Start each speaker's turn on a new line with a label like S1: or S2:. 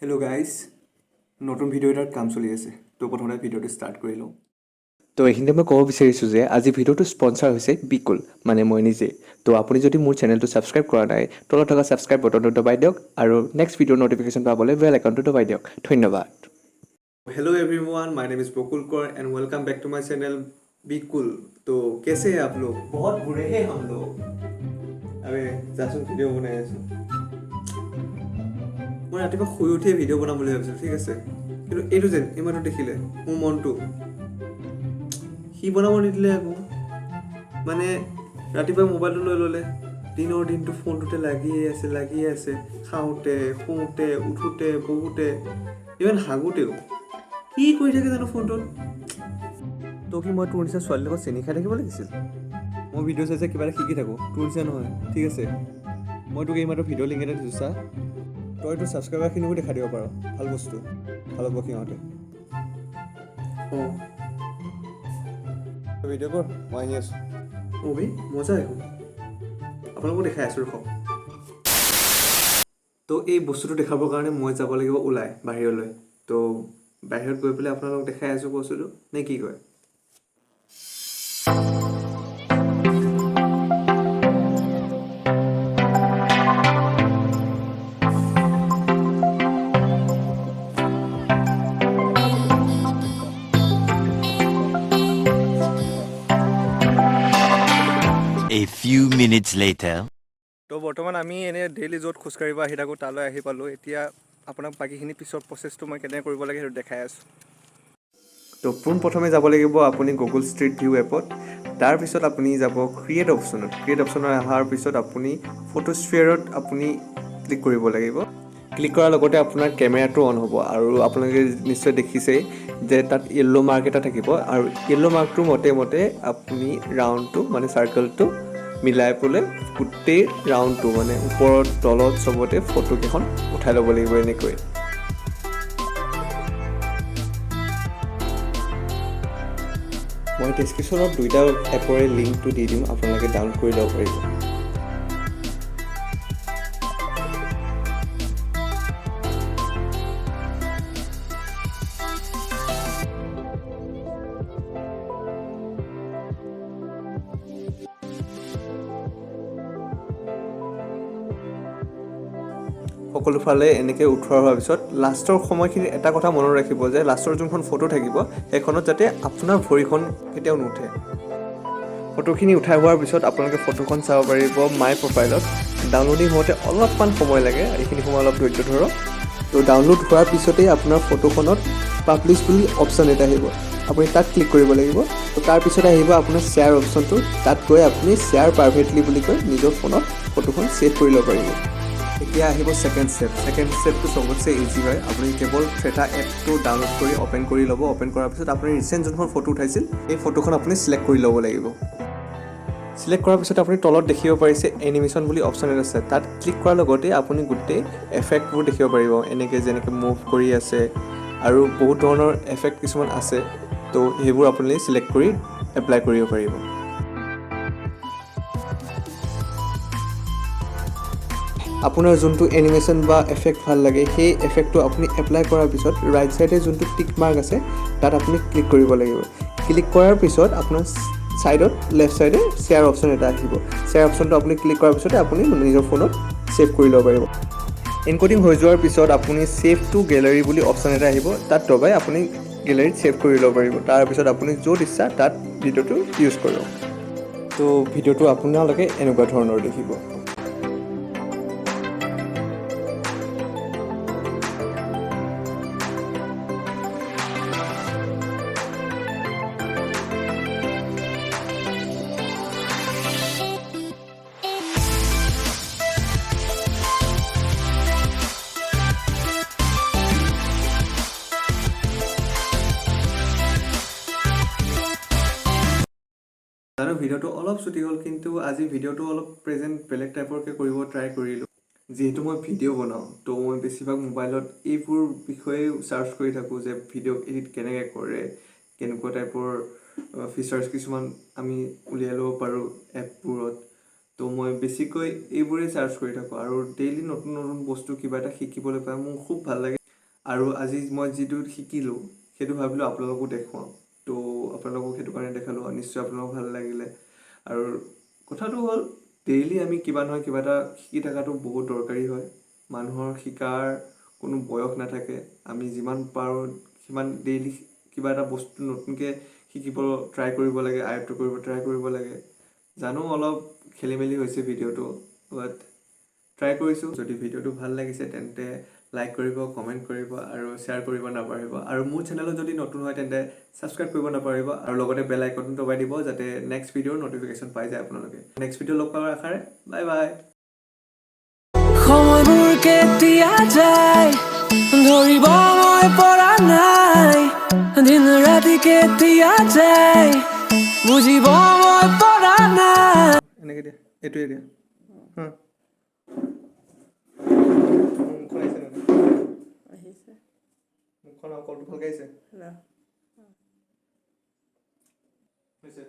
S1: Hello' guys, নতুন video' এটাত কাম চলি আছে। তো প্ৰথমতে ভিডিঅ'টো ষ্টাৰ্ট কৰি লওঁ। তো এইখিনিতে মই ক'ব বিচাৰিছোঁ যে আজি ভিডিঅ'টো স্পনচাৰ হৈছে বিকুল, মানে মই নিজে। তো আপুনি যদি মোৰ চেনেলটো ছাবস্ক্ৰাইব কৰা নাই, তলত থকা ছাবস্ক্ৰাইব বটনটো দবাই দিয়ক আৰু নেক্সট ভিডিঅ'ৰ ন'টিফিকেশ্যন পাবলৈ বেল আইকনটো দবাই দিয়ক। ধন্যবাদ। Hello everyone, my name is Bakul Kaur and welcome back to my channel Bikul. तो कैसे हैं आप लोग? बहुत बुरे हैं हम लोग। अबे जासुन ভিডিঅ' বনাই আছোঁ। মই ৰাতিপুৱা শুই উঠিয়ে ভিডিঅ' বনাম বুলি ভাবিছিলোঁ, ঠিক আছে, কিন্তু এইটো যেন ইমানটো দেখিলে মোৰ মনটো সি বনাব নিদিলে আকৌ। মানে ৰাতিপুৱা মোবাইলটো লৈ ল'লে, দিনৰ দিনটো ফোনটোতে লাগিয়ে আছে, খাওঁতে শুওঁতে উঠোঁতে বহোঁতে ইভেন হাগোতেও কি কৰি থাকে জানো ফোনটোত। তো কি মই তোৰ নিচিনা ছোৱালীৰ লগত চেনি খাই থাকিব লাগিছিল? মই ভিডিঅ' চাই কিবা এটা শিকি থাকোঁ, তোৰ নিচিনা নহয়, ঠিক আছে। মই তোক এইমাত্ৰ ভিডিঅ' লিংক এটা দিছোঁ, চা। তই তোৰ ছাবস্ক্ৰাইবাৰখিনিকো দেখাই দিব পাৰ, ভাল বস্তু, ভাল হ'ব সিহঁতে। অঁ ভিডিঅ' কৰ, মই আহি আছোঁ। অঁ ভাই মজা দেখোন, আপোনালোকক দেখাই আছোঁ ৰখক। তো এই বস্তুটো দেখাবৰ কাৰণে মই যাব লাগিব ওলাই বাহিৰলৈ। তো বাহিৰত গৈ পেলাই আপোনালোকক দেখাই আছোঁ বস্তুটো, নে কি কয়?
S2: A few minutes later.
S1: তো বৰ্তমান আমি এনেই ডেইলি য'ত খোজকাঢ়িব আহি থাকোঁ তালৈ আহি পালোঁ। এতিয়া আপোনাক বাকীখিনি পিছৰ প্ৰচেছটো মই কেনেকৈ কৰিব লাগে সেইটো দেখাই আছোঁ। তো পোনপ্ৰথমে যাব লাগিব আপুনি গুগল ষ্ট্ৰীট ভিউ এপত। তাৰপিছত আপুনি যাব ক্ৰিয়েট অপশ্যনত। ক্ৰিয়েট অপশ্যনত অহাৰ পিছত আপুনি ফটোস্ফিয়াৰত আপুনি ক্লিক কৰিব লাগিব। ক্লিক কৰাৰ লগতে আপোনাৰ কেমেৰাটো অন হ'ব আৰু আপোনালোকে নিশ্চয় দেখিছেই যে তাত য়েল্ল' মাৰ্ক এটা থাকিব আৰু য়েল্ল' মাৰ্কটোৰ মতে আপুনি ৰাউণ্ডটো মানে চাৰ্কলটো মিলাই পেলাই গোটেই ৰাউণ্ডটো মানে ওপৰত তলত চবতে ফটোকেইখন উঠাই ল'ব লাগিব এনেকৈ। মই ডেছক্ৰিপশ্যনত দুইটা এপৰে লিংকটো দি দিম, আপোনালোকে ডাউনলোড কৰি ল'ব পাৰিব। সকলো ফালে এনেকৈ উঠোৱা হোৱাৰ পিছত লাষ্টৰ সময়খিনিত এটা কথা মনত ৰাখিব যে লাষ্টৰ যোনখন ফটো থাকিব সেইখনত যাতে আপোনাৰ ভৰিখন কেতিয়াও নুঠে। ফটোখিনি উঠাই হোৱাৰ পিছত আপোনালোকে ফটোখন চাব পাৰিব মাই প্ৰফাইলত। ডাউনলোডিং হওঁতে অলপমান সময় লাগে, এইখিনি সময় অলপ ধৈৰ্য ধৰক। তো ডাউনলোড হোৱাৰ পিছতেই আপোনাৰ ফটোখনত পাব্লিছ বুলি অপশ্যন এটা আহিব, আপুনি তাত ক্লিক কৰিব লাগিব। তো তাৰপিছতে আহিব আপোনাৰ শ্বেয়াৰ অপশ্যনটো, তাত গৈ আপুনি শ্বেয়াৰ প্ৰাইভেটলি বুলি কৈ নিজৰ ফোনত ফটোখন ছেভ কৰি ল'ব পাৰিব। এতিয়া আহিব ছেকেণ্ড ষ্টেপটো চবতছে ইজি হয়। আপুনি কেৱল থ্ৰেটা এপটো ডাউনলোড কৰি অ'পেন কৰি ল'ব। অ'পেন কৰাৰ পিছত আপুনি ৰিচেণ্ট যোনখন ফটো উঠাইছিল এই ফটোখন আপুনি চিলেক্ট কৰি ল'ব লাগিব। চিলেক্ট কৰাৰ পিছত আপুনি তলত দেখিব পাৰিছে এনিমেশ্যন বুলি অপশ্যন এটা আছে, তাত ক্লিক কৰাৰ লগতে আপুনি গোটেই এফেক্টবোৰ দেখিব পাৰিব, এনেকৈ যেনেকৈ মুভ কৰি আছে আৰু বহুত ধৰণৰ এফেক্ট কিছুমান আছে। তো সেইবোৰ আপুনি চিলেক্ট কৰি এপ্লাই কৰিব পাৰিব। আপোনাৰ যোনটো এনিমেশ্যন বা এফেক্ট ভাল লাগে সেই এফেক্টটো আপুনি এপ্লাই কৰাৰ পিছত ৰাইট ছাইডে যোনটো টিক মাৰ্ক আছে তাত আপুনি ক্লিক কৰিব লাগিব। ক্লিক কৰাৰ পিছত আপোনাৰ ছাইডত লেফ্ট ছাইডে শ্বেয়াৰ অপশ্যন এটা আহিব। শ্বেয়াৰ অপশ্যনটো আপুনি ক্লিক কৰাৰ পিছতে আপুনি নিজৰ ফোনত ছেভ কৰি ল'ব পাৰিব। এনকডিং হৈ যোৱাৰ পিছত আপুনি ছেভ টু গেলেৰী বুলি অপশ্যন এটা আহিব, তাত দবাই আপুনি গেলেৰীত ছেভ কৰি ল'ব পাৰিব। তাৰপিছত আপুনি য'ত ইচ্ছা তাত ভিডিঅ'টো ইউজ কৰিব। তো ভিডিঅ'টো আপোনালোকে এনেকুৱা ধৰণৰ দেখিব। জানো ভিডিঅ'টো অলপ ছুটি হ'ল, কিন্তু আজি ভিডিঅ'টো অলপ প্ৰেজেণ্ট বেলেগ টাইপৰকৈ কৰিব ট্ৰাই কৰিলোঁ। যিহেতু মই ভিডিঅ' বনাওঁ তো মই বেছিভাগ মোবাইলত এইবোৰ বিষয়ে চাৰ্চ কৰি থাকোঁ যে ভিডিঅ' এডিট কেনেকৈ কৰে, কেনেকুৱা টাইপৰ ফিচাৰ্ছ কিছুমান আমি উলিয়াই ল'ব পাৰোঁ এপবোৰত। তো মই বেছিকৈ এইবোৰেই চাৰ্চ কৰি থাকোঁ আৰু ডেইলি নতুন নতুন বস্তু কিবা এটা শিকিবলৈ পাই মোৰ খুব ভাল লাগে। আৰু আজি মই যিটো শিকিলোঁ সেইটো ভাবিলোঁ আপোনালোকো দেখুৱাওঁ তো আপোনালোকক সেইটো কাৰণে দেখালোঁ নিশ্চয় আপোনালোকক ভাল লাগিলে আৰু কথাটো হ'ল ডেইলি আমি কিবা নহয় কিবা এটা শিকি থকাটো বহুত দৰকাৰী হয় মানুহৰ শিকাৰ কোনো বয়স নাথাকে আমি যিমান পাৰোঁ সিমান ডেইলি কিবা এটা বস্তু নতুনকৈ শিকিব ট্ৰাই কৰিব লাগে আয়ত্ব কৰিব ট্ৰাই কৰিব লাগে জানো অলপ খেলি মেলি হৈছে ভিডিঅ'টো বাট ট্ৰাই কৰিছোঁ যদি ভিডিঅ'টো ভাল লাগিছে তেন্তে লাইক কৰিব কমেণ্ট কৰিব আৰু শ্বেয়াৰ কৰিব নাপাহৰিব আৰু মোৰ চেনেলত যদি নতুন হয় তেন্তে ছাবস্ক্ৰাইব কৰিব নাপাহৰিব আৰু লগতে বেল আইকনটো দবাই দিব যাতে নেক্সট ভিডিঅ'ৰ নটিফিকেশ্যন পাই যায় আপোনালোকে নেক্সট ভিডিঅ' লগ পোৱাৰ আশাৰে বাই বাই
S3: সময়বোৰ কেতিয়া যায় ধৰিব মই পৰা নাই দিন ৰাতি কেতিয়া যায় বুজিব মই পৰা নাই
S1: এনেকৈ দিয়া এইটোৱে দিয়া মুখখন কলটো ভালকৈ আহিছে হৈছে